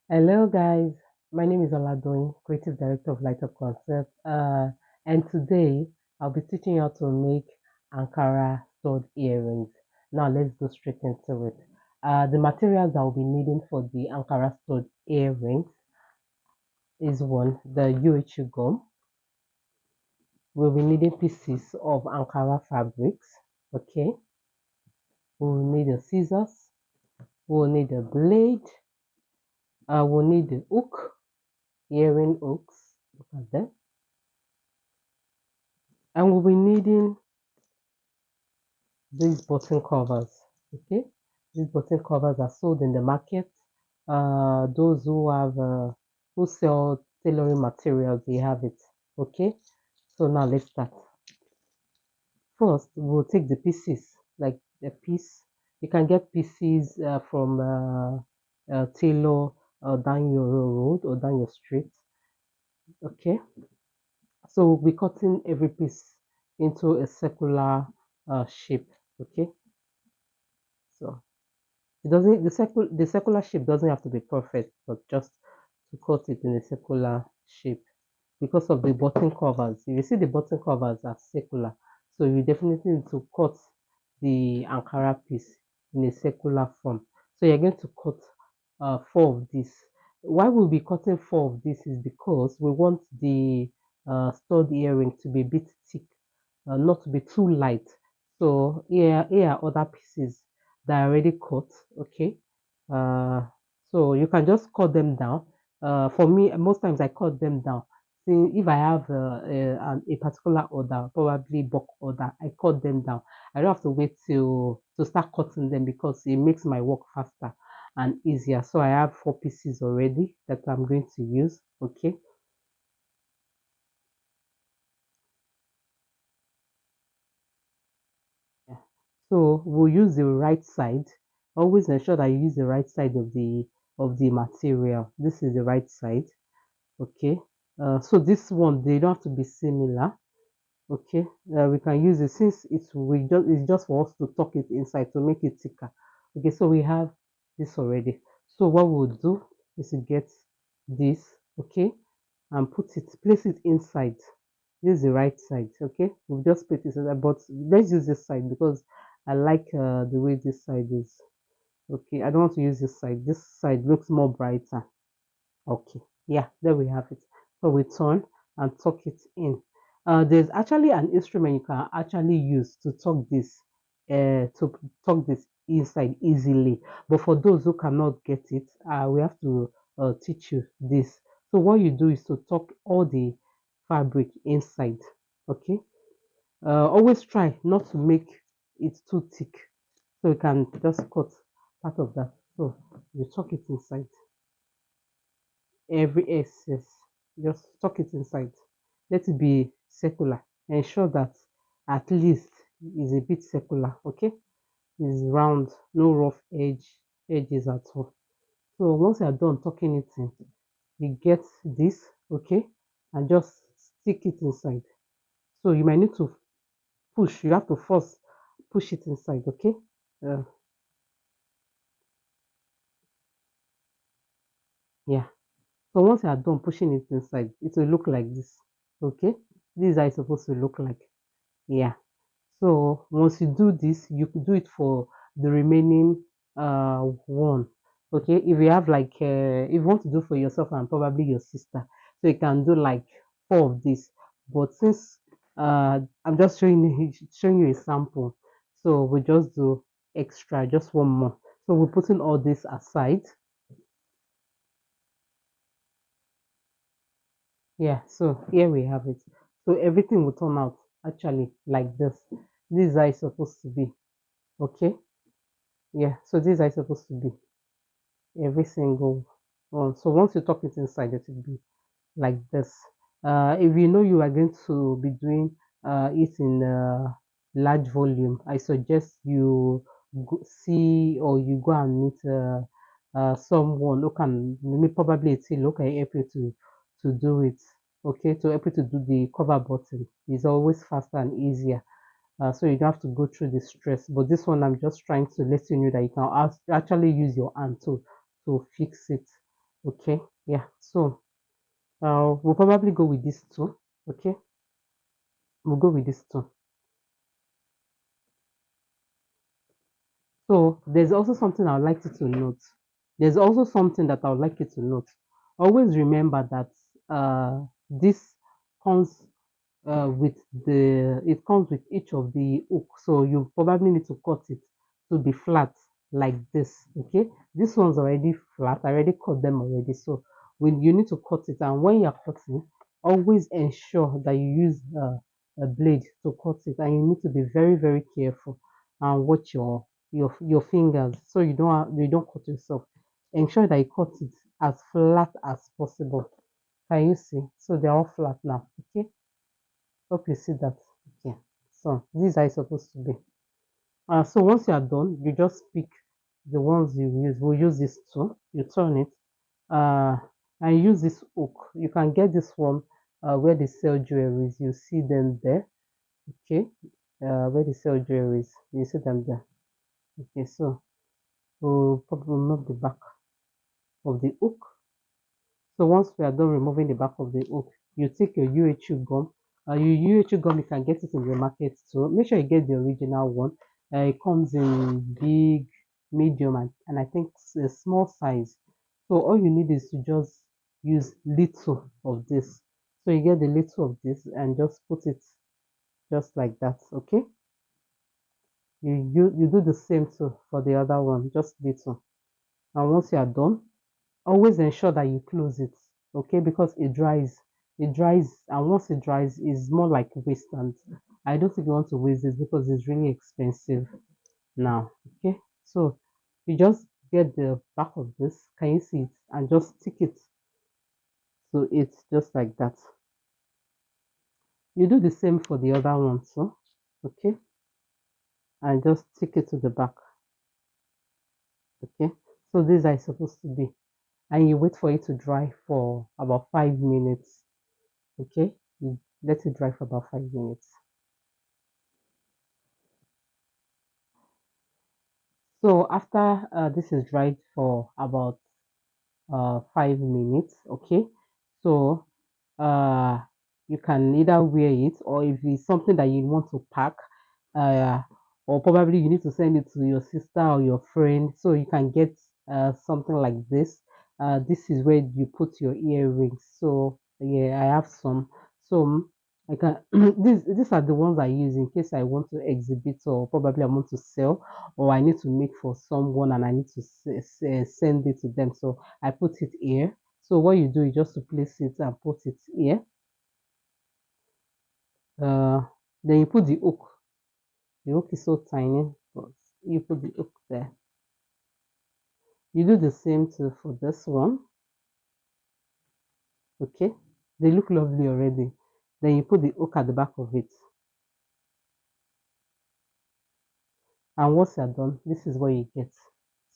Hello, guys. My name is Oladoyin, Creative Director of Light Up Concept. And today I'll be teaching you how to make Ankara stud earrings. Now, let's go straight into it. The materials that I'll be needing for the Ankara stud earrings is one, the UH gum. We'll be needing pieces of Ankara fabrics. Okay. We'll need the scissors. We'll need a blade. We'll need the hook, earring hooks. Look at them. And we'll be needing these button covers. Okay, these button covers are sold in the market. Those who sell tailoring materials, they have it. Okay, so now let's start. First, we'll take the pieces, like the piece. You can get pieces from tailor down your road or down your street. Okay, so we'll be cutting every piece into a circular shape. Okay, so it doesn't the circular shape doesn't have to be perfect, but just to cut it in a circular shape because of the button covers. If you see the button covers are circular, so you definitely need to cut the Ankara piece in a circular form. So you're going to cut four of these. Why we'll be cutting four of this is because we want the stud earring to be a bit thick, not to be too light. So here are other pieces that are already cut. Okay, uh, so you can just cut them down. For me, most times I cut them down. See, if I have a particular order, probably bulk order, I cut them down. I don't have to wait till to start cutting them because it makes my work faster and easier. So I have four pieces already that I'm going to use. Okay. Yeah. So we'll use the right side. Always ensure that you use the right side of the material. This is the right side. Okay. So this one they don't have to be similar. Okay. We can use it since it's just for us to tuck it inside to make it thicker. Okay. So we have this already. So what we'll do is to get this. Okay, and place it inside. This is the right side. Okay, we'll just put this aside, but let's use this side because I like the way this side is. Okay, I don't want to use this side. This side looks more brighter. Okay, yeah, there we have it. So we turn and tuck it in. There's actually an instrument you can actually use to tuck this inside easily. But for those who cannot get it, we have to teach you this. So what you do is to tuck all the fabric inside. Okay. Always try not to make it too thick, so you can just cut part of that. So you tuck it inside every excess, just tuck it inside. Let it be circular. Ensure that at least is a bit circular. Okay, is round, no rough edges at all. So once you are done tucking it in, you get this. Okay, and just stick it inside. So you might need to push. You have to first push it inside. Okay. uh, yeah, so once you are done pushing it inside, it will look like this. Okay, this is how it's supposed to look like. Yeah. So once you do this, you could do it for the remaining one. Okay, if you have like if you want to do for yourself and probably your sister, so you can do like four of this. But since I'm just showing you a sample, so we just do extra, just one more. So we're putting all this aside. Yeah, so here we have it. So everything will turn out actually like this. This is how it's supposed to be. Okay. Yeah, so these are supposed to be every single one. So once you tuck it inside, it will be like this. If you know you are going to be doing it in large volume, I suggest you see or you go and meet someone who can, maybe probably a tailor who can help you to do it. Okay, to help you to do the cover button. It's always faster and easier. So you don't have to go through the stress. But this one, I'm just trying to let you know that you can actually use your hand to fix it. Okay, yeah. So we'll probably go with this two. Okay, we'll go with this two. So there's also something I'd like you to note. There's also something that I would like you to note. Always remember that this comes with it comes with each of the hook. So you probably need to cut it to be flat like this. Okay, this one's already flat. I already cut them already. So when you need to cut it, and when you're cutting, always ensure that you use a blade to cut it, and you need to be very very careful and watch your fingers so you don't cut yourself. Ensure that you cut it as flat as possible. Can you see? So they're all flat now. Okay. Hope you see that. Okay. So these are supposed to be. So once you are done, you just pick the ones you use. We'll use this two. You turn it. Uh, and use this hook. You can get this one where they sell jewelries. You see them there. Okay. Where they sell jewelries. You see them there. Okay. So we'll probably remove the back of the hook. So once we are done removing the back of the hook, you take your UHU gum. Your UHU gum, you can get it in the market too. Make sure you get the original one. It comes in big, medium, and I think a small size. So all you need is to just use little of this. So you get the little of this and just put it just like that. Okay. You do the same too for the other one, just little. And once you are done, always ensure that you close it, okay, because it dries, and once it dries it's more like waste, and I don't think you want to waste this because it's really expensive now. Okay, so you just get the back of this, can you see it, and just stick it to it just like that. You do the same for the other one too. Okay, and just stick it to the back. Okay, so these are supposed to be, and you wait for it to dry for about 5 minutes. Okay, you let it dry for about 5 minutes. So after this is dried for about 5 minutes, okay, so uh you can either wear it, or if it's something that you want to pack, uh or probably you need to send it to your sister or your friend, so you can get something like this. This is where you put your earrings. So yeah, I have some. So I can these are the ones I use in case I want to exhibit, or probably I want to sell, or I need to make for someone and I need to send it to them. So I put it here. So what you do is just to place it and put it here. Uh, then you put the hook. The hook is so tiny, but you put the hook there. You do the same too for this one. Okay, they look lovely already. Then you put the hook at the back of it. And once you're done, this is what you get.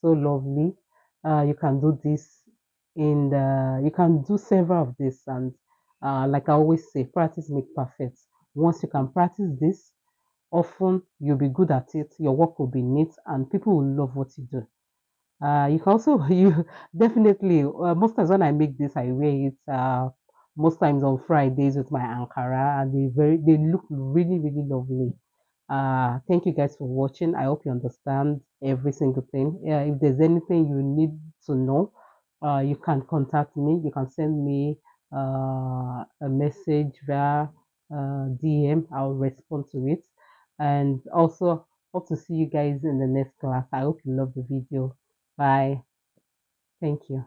So lovely. You can do this you can do several of this, and like I always say, practice make perfect. Once you can practice this often, you'll be good at it. Your work will be neat, and people will love what you do. You can also you definitely most times when I make this, I wear it most times on Fridays with my Ankara, and they look really really lovely. Thank you guys for watching. I hope you understand every single thing. If there's anything you need to know, you can contact me. You can send me a message via DM. I'll respond to it. And also, hope to see you guys in the next class. I hope you love the video. Bye. Thank you.